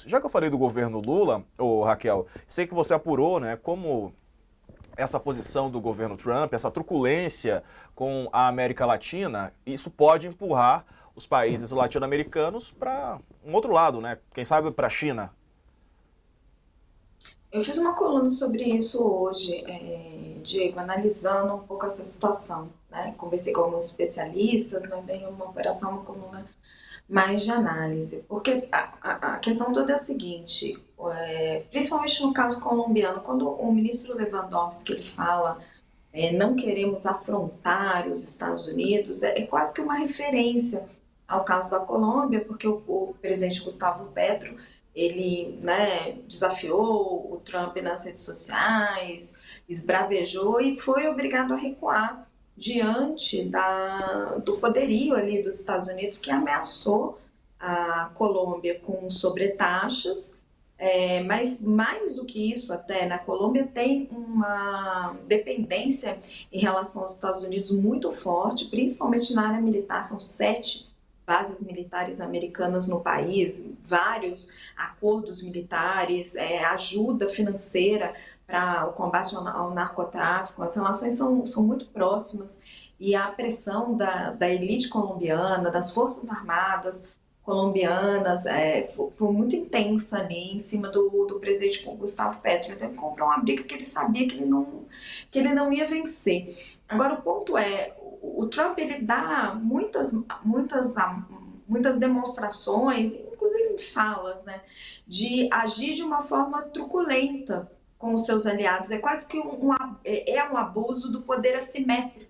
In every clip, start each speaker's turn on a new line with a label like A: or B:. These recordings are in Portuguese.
A: Já que eu falei do governo Lula, ô Raquel, sei que você apurou, né, como essa posição do governo Trump, essa truculência com a América Latina, isso pode empurrar os países latino-americanos para um outro lado, né? Quem sabe para a China.
B: Eu fiz uma coluna sobre isso hoje, Diego, analisando um pouco essa situação, né? Conversei com alguns especialistas, não é bem uma operação, uma coluna mais de análise, porque a questão toda é a seguinte, principalmente no caso colombiano, quando o ministro Lewandowski ele fala não queremos afrontar os Estados Unidos, é quase que uma referência ao caso da Colômbia, porque o presidente Gustavo Petro ele, né, desafiou o Trump nas redes sociais, esbravejou e foi obrigado a recuar diante do poderio ali dos Estados Unidos que ameaçou a Colômbia com sobretaxas, mas mais do que isso até, na Colômbia tem uma dependência em relação aos Estados Unidos muito forte, principalmente na área militar, são 7 bases militares americanas no país, vários acordos militares, ajuda financeira para o combate ao narcotráfico, as relações são muito próximas e a pressão da elite colombiana, das forças armadas colombianas, foi muito intensa ali em cima do presidente Gustavo Petro. Então ele comprou uma briga que ele sabia que ele não ia vencer. Agora o ponto é, o Trump ele dá muitas demonstrações, inclusive falas, né, de agir de uma forma truculenta com os seus aliados. É quase que um abuso do poder assimétrico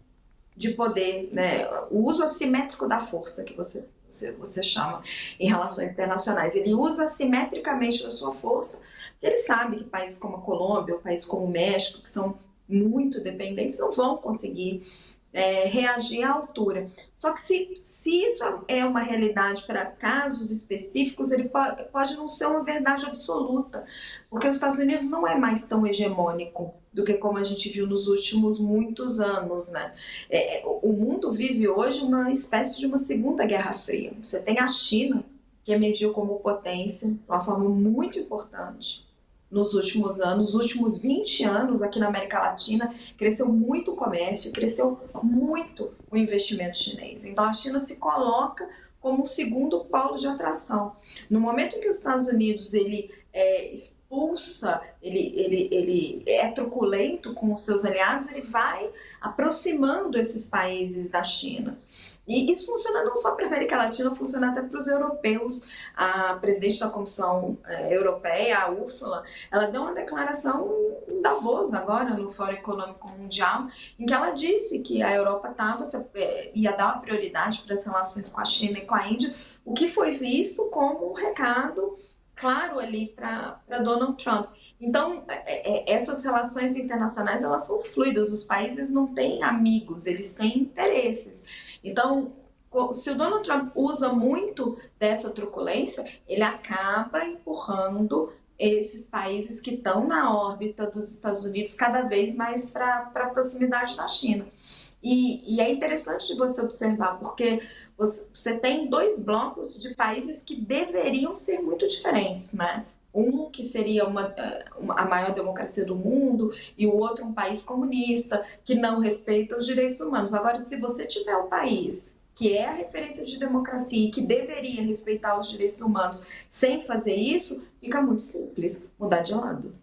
B: de poder, né? O uso assimétrico da força que você chama em relações internacionais. Ele usa assimetricamente a sua força, porque ele sabe que países como a Colômbia, ou países como o México, que são muito dependentes, não vão conseguir reagir à altura. Só que se isso é uma realidade para casos específicos, ele pode não ser uma verdade absoluta, porque os Estados Unidos não é mais tão hegemônico do que como a gente viu nos últimos muitos anos, né? O mundo vive hoje uma espécie de uma segunda guerra fria. Você tem a China, que emergiu como potência de uma forma muito importante nos últimos anos, nos últimos 20 anos aqui na América Latina, cresceu muito o comércio, cresceu muito o investimento chinês. Então a China se coloca como um segundo polo de atração. No momento em que os Estados Unidos ele expulsa, ele é truculento com os seus aliados, ele vai aproximando esses países da China. E isso funciona não só para a América Latina, funciona até para os europeus. A presidente da Comissão Europeia, a Ursula, ela deu uma declaração em Davos agora, no Fórum Econômico Mundial, em que ela disse que a Europa ia dar uma prioridade para as relações com a China e com a Índia, o que foi visto como um recado claro ali para Donald Trump. Então, essas relações internacionais, elas são fluidas, os países não têm amigos, eles têm interesses. Então, se o Donald Trump usa muito dessa truculência, ele acaba empurrando esses países que estão na órbita dos Estados Unidos cada vez mais para a proximidade da China. E é interessante de você observar, porque você tem dois blocos de países que deveriam ser muito diferentes, né? Um que seria a maior democracia do mundo e o outro um país comunista que não respeita os direitos humanos. Agora, se você tiver um país que é a referência de democracia e que deveria respeitar os direitos humanos sem fazer isso, fica muito simples mudar de lado.